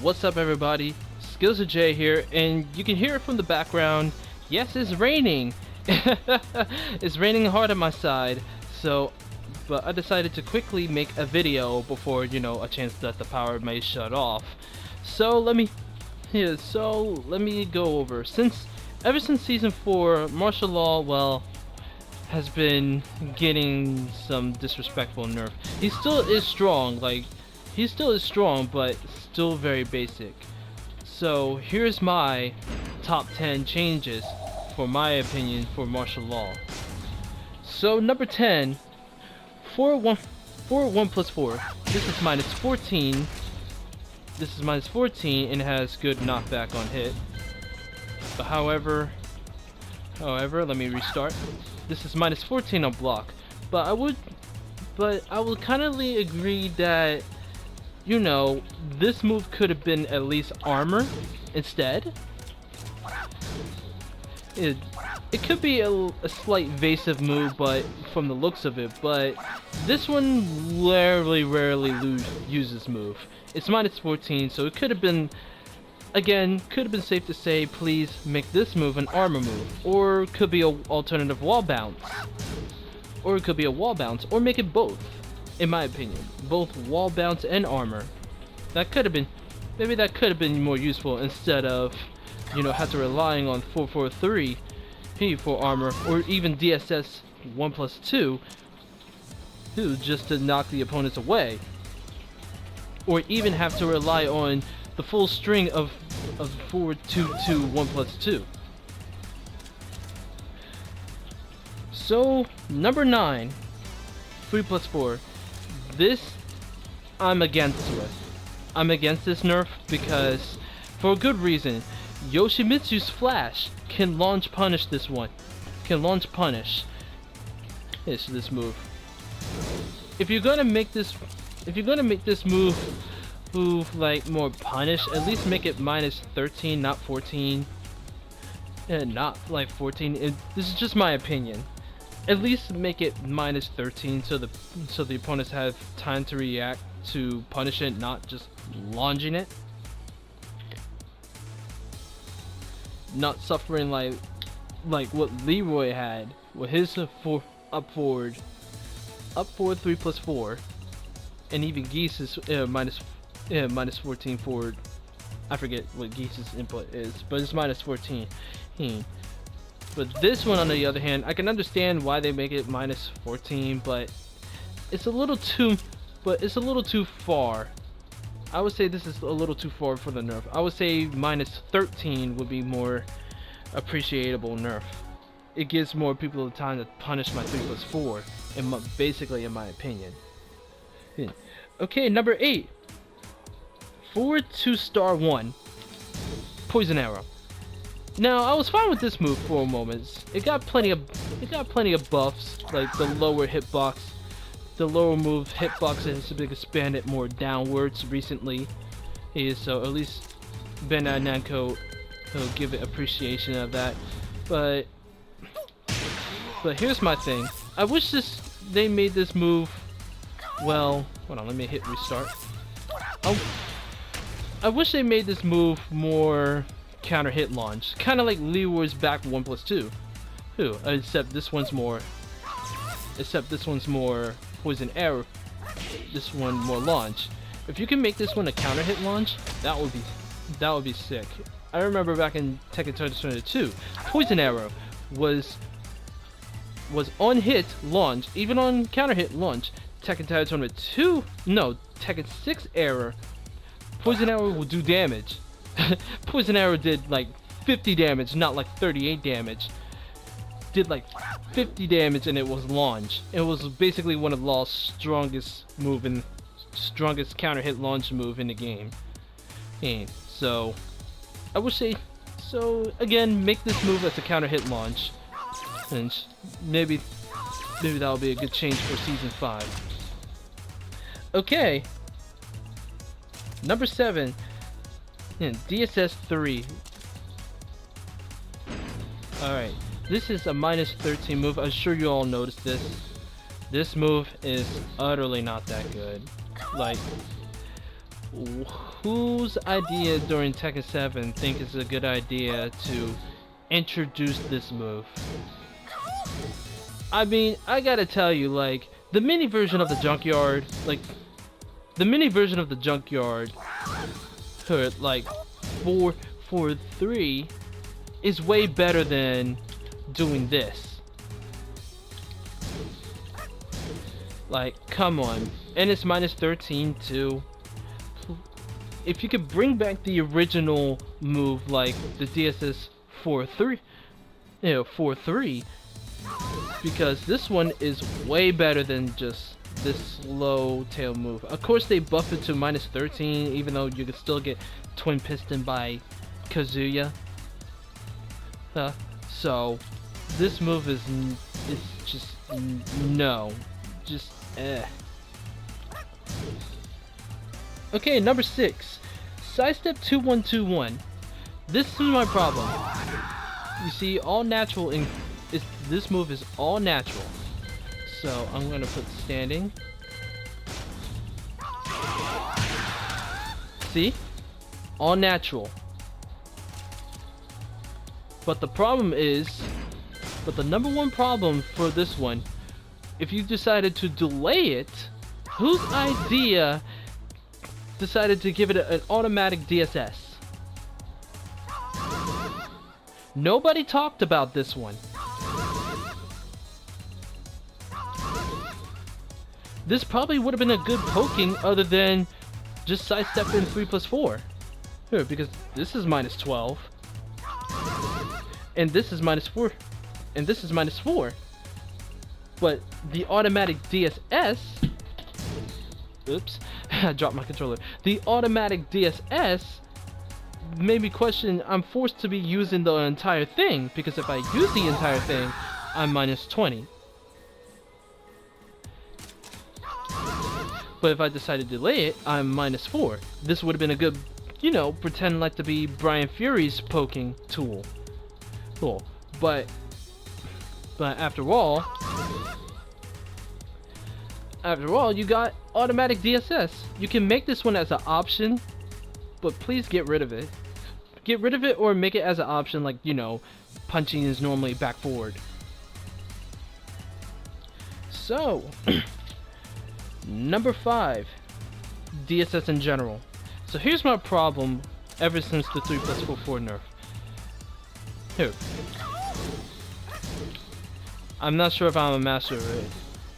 What's up everybody? Skills of J here, and you can hear it from the background. Yes, it's raining. It's raining hard on my side, but I decided to quickly make a video before, a chance that the power may shut off. So let me go over. Ever since season 4, martial law, has been getting some disrespectful nerf. He still is strong, but still very basic. So here's my top 10 changes, for my opinion, for martial law. So number 10, 4-1 plus 4. This is minus 14. This is minus 14 and has good knockback on hit. But however, let me restart. This is minus 14 on block. But I would kindly agree that, this move could have been at least armor instead. It could be a slight evasive move, but from the looks of it, but this one rarely uses move. It's minus 14, so it could have been, safe to say, please make this move an armor move, or it could be an alternative wall bounce, or make it both. In my opinion, both wall bounce and armor. Maybe that could have been more useful instead of, have to relying on 443 for armor, or even DSS 1+2, just to knock the opponents away, or even have to rely on the full string of 422 1+2. So number 9, 3+4. This I'm against this nerf because, for a good reason. Yoshimitsu's flash can launch punish this one. It's this move. If you're gonna make this move like more punish, at least make it minus 13, not 14. And not like 14. This is just my opinion. At least make it minus 13 so the opponents have time to react to punish it, not just launching it. Not suffering like what Leroy had with his up forward 3+4, and even Geese's minus 14 forward. I forget what Geese's input is, but it's minus 14. But this one, on the other hand, I can understand why they make it minus 14, but it's a little too far. I would say this is a little too far for the nerf. I would say minus 13 would be more appreciable nerf. It gives more people the time to punish my 3+4, basically, in my opinion. Okay, number 8, 4-2 1 poison arrow. Now, I was fine with this move for a moment. It got plenty of buffs, like the lower hitbox. The lower move hitbox has been expanded more downwards recently. So at least Bandai Namco will give it appreciation of that. But here's my thing. I wish they made this move. Well, hold on, let me hit restart. I wish they made this move more counter hit launch, kind of like Leroy's back 1+2. Except this one's more poison arrow. This one more launch. If you can make this one a counter hit launch, that would be sick. I remember back in Tekken 2, poison arrow was on hit launch, even on counter hit launch. Tekken 2, Tekken 6 error, poison arrow will do damage. Poison arrow did like 50 damage, not like 38 damage. Did like 50 damage, and it was launch. It was basically one of Law's strongest counter hit launch move in the game. And so I would say, again, make this move as a counter hit launch, and maybe that'll be a good change for season 5. Okay, number 7. DSS 3. Alright, this is a minus 13 move. I'm sure you all noticed this. This move is utterly not that good. Like, whose idea during Tekken 7 think it's a good idea to introduce this move? I mean, I gotta tell you, like, the mini version of the junkyard, like 4-4-3 is way better than doing this. Like, come on. And it's minus 13 too. If you could bring back the original move like the DSS 4-3, 4-3, because this one is way better than just this slow tail move. Of course they buffed it to minus 13, even though you could still get twin piston by Kazuya. So this move is just no, just eh. Okay, number 6, sidestep 2-1-2-1. This is my problem. You see, all natural this move is all natural. So I'm gonna put standing. See? All natural. But the problem is, the number one problem for this one, if you decided to delay it, whose idea decided to give it an automatic DSS? Nobody talked about this one. This probably would have been a good poking other than just sidestepping 3+4. Here, because this is minus 12. And this is minus 4. And this is minus 4. But the automatic DSS... Oops, I dropped my controller. The automatic DSS made me question, I'm forced to be using the entire thing, because if I use the entire thing, I'm minus 20. But if I decide to delay it, I'm minus 4. This would have been a good, you know, pretend like to be Brian Fury's poking tool. Cool. But after all, you got automatic DSS. You can make this one as an option, but please get rid of it. Get rid of it or make it as an option, like, you know, punching is normally back forward. So, number 5, DSS in general. So here's my problem ever since the 3+4 nerf. Here. I'm not sure if I'm a master of it.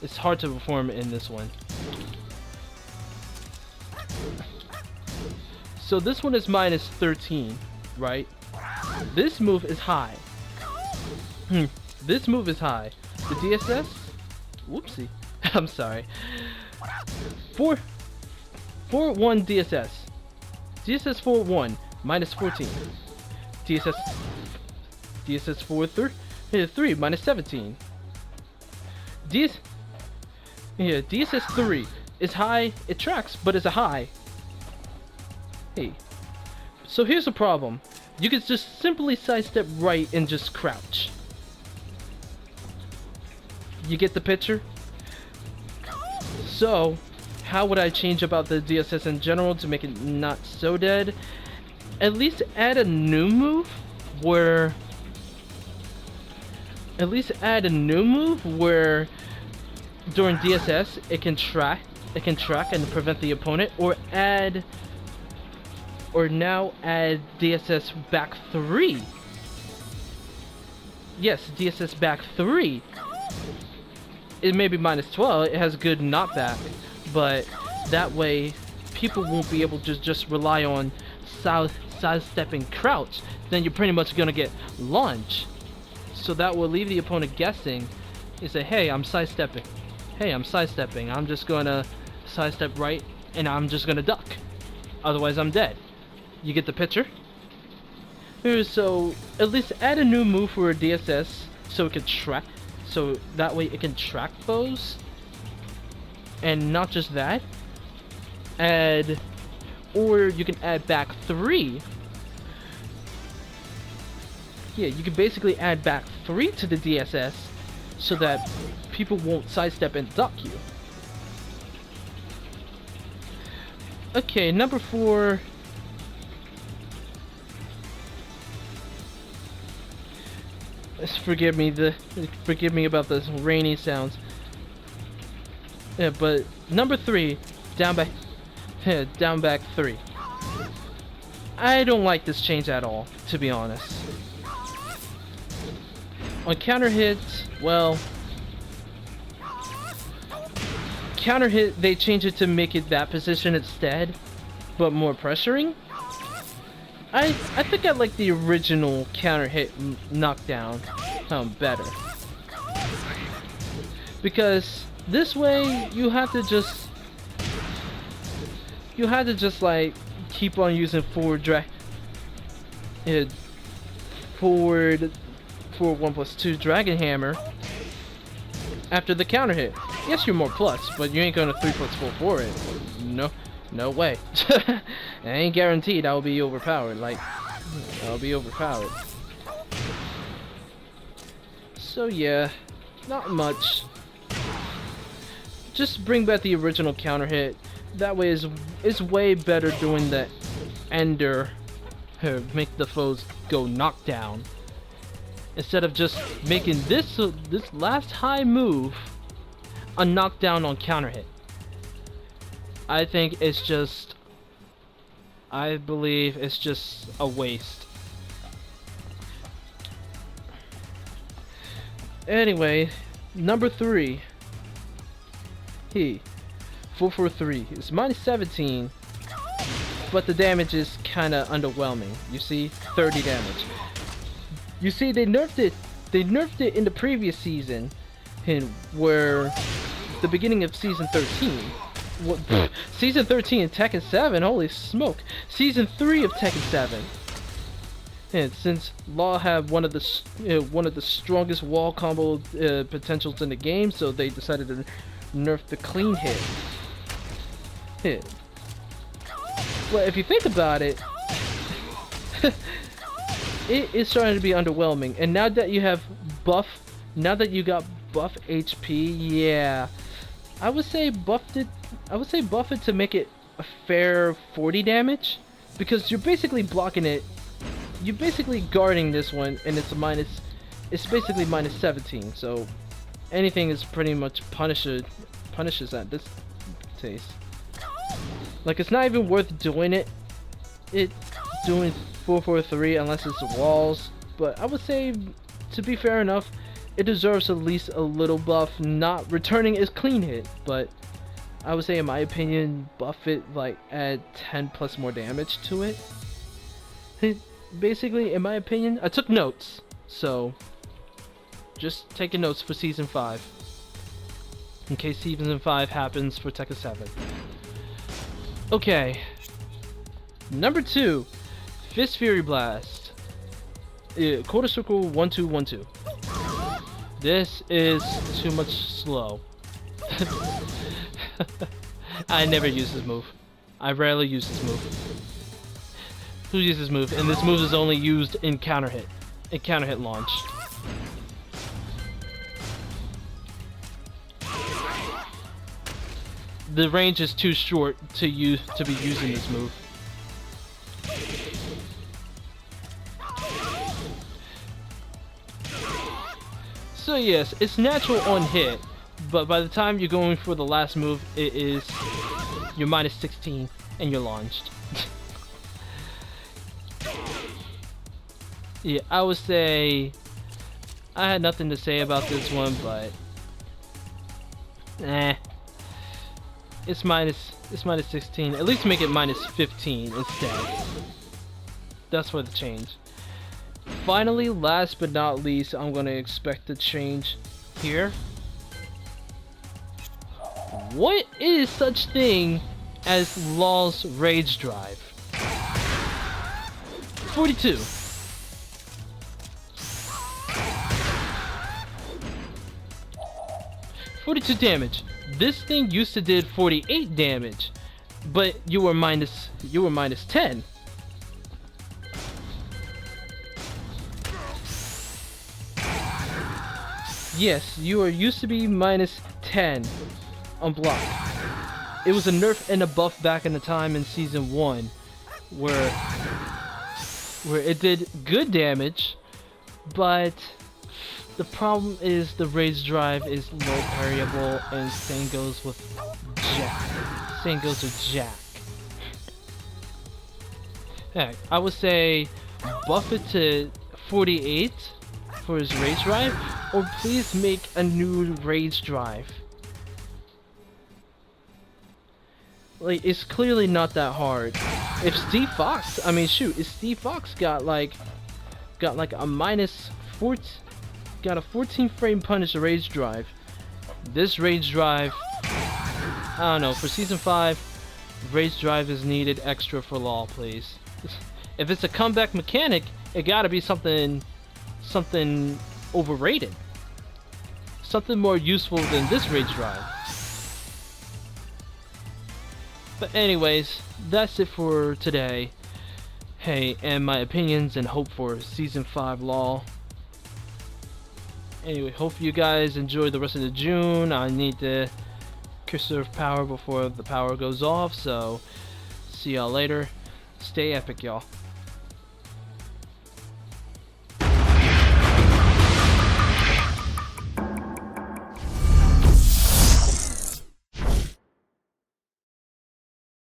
It's hard to perform in this one. So this one is minus 13, right? This move is high. This move is high. The DSS? Whoopsie. I'm sorry. 4-1 DSS. DSS 4-1 minus 14. DSS 4-3 minus 17. DSS 3 is high. It tracks, but it's a high. Hey. So here's the problem. You could just simply sidestep right and just crouch. You get the picture? So, how would I change about the DSS in general to make it not so dead? At least add a new move where... during DSS it can track and prevent the opponent, or now add DSS back 3. Yes, DSS back 3. It may be minus 12, it has good knockback, but that way people won't be able to just rely on sidestepping crouch. Then you're pretty much gonna get launch. So that will leave the opponent guessing. You say, hey, I'm sidestepping. Hey, I'm sidestepping. I'm just gonna sidestep right and I'm just gonna duck. Otherwise I'm dead. You get the picture? So at least add a new move for a DSS so it can track. So that way it can track foes. And not just that. Or you can add back 3. Yeah, you can basically add back 3 to the DSS so that people won't sidestep and duck you. Okay, number 4, Forgive me about the rainy sounds. Yeah, but number 3, down back, down back 3. I don't like this change at all, to be honest. On counter hits, well, counter hit, they change it to make it that position instead, but more pressuring. I think I like the original counter hit knockdown better, because this way you have to just like keep on using forward 1+2 dragon hammer after the counter hit. Yes, you're more plus, but you ain't gonna 3+4 for it. No way. It ain't guaranteed I'll be overpowered. Like, I'll be overpowered. So yeah, not much. Just bring back the original counter hit. That way is way better doing the ender, make the foes go knockdown, instead of just making this last high move a knockdown on counter hit. I think it's just, I believe it's just a waste. Anyway, number 3. 443. It's -17, but the damage is kinda underwhelming. You see, 30 damage. You see, they nerfed it. They nerfed it in the previous season, where the beginning of season 13. Season 13 in Tekken 7. Holy smoke! Season 3 of Tekken 7. And since Law had one of the strongest wall combo potentials in the game, so they decided to nerf the clean hit. But if you think about it, it is starting to be underwhelming. And now that you have buff, now that you got buff HP, yeah, I would say buff it to make it a fair 40 damage, because you're basically blocking it. You're basically guarding this one, and it's basically -17. So anything is pretty much punishes at this case. Like, it's not even worth doing doing 443 unless it's walls. But I would say, to be fair enough, it deserves at least a little buff. Not returning is clean hit, but I would say, in my opinion, buff it, like add 10 plus more damage to it. Basically, in my opinion, I took notes, so just taking notes for season 5 in case season 5 happens for Tekken 7. Okay, number 2, Fist Fury Blast, quarter circle 1-2-1-2. This is too much slow. I never use this move. I rarely use this move. Who uses this move? And this move is only used in counter hit launch. The range is too short to be using this move. So yes, it's natural on hit, but by the time you're going for the last move, you're -16 and you're launched. Yeah, I would say I had nothing to say about this one, but it's -16. At least make it -15 instead. That's for the change. Finally, last but not least, I'm gonna expect a change here. What is such thing as Law's Rage Drive? 42. 42 damage. This thing used to did 48 damage, but you were minus 10. Yes, you are used to be -10 on block. It was a nerf and a buff back in the time in season 1, where it did good damage, but The problem is the rage drive is low variable and same goes with Jack. Same goes with Jack. Heck, I would say buff it to 48 for his rage drive, or please make a new rage drive. Like, it's clearly not that hard. If Steve Fox, I mean shoot, if Steve Fox got like a minus 14, got a 14 frame punish rage drive, this rage drive, I don't know, for season 5, rage drive is needed extra for LoL, please. If it's a comeback mechanic, it gotta be something overrated. Something more useful than this rage drive. But anyways, that's it for today. Hey, and my opinions and hope for season 5 LoL. Anyway, hope you guys enjoy the rest of the June. I need to conserve power before the power goes off, so see y'all later. Stay epic, y'all.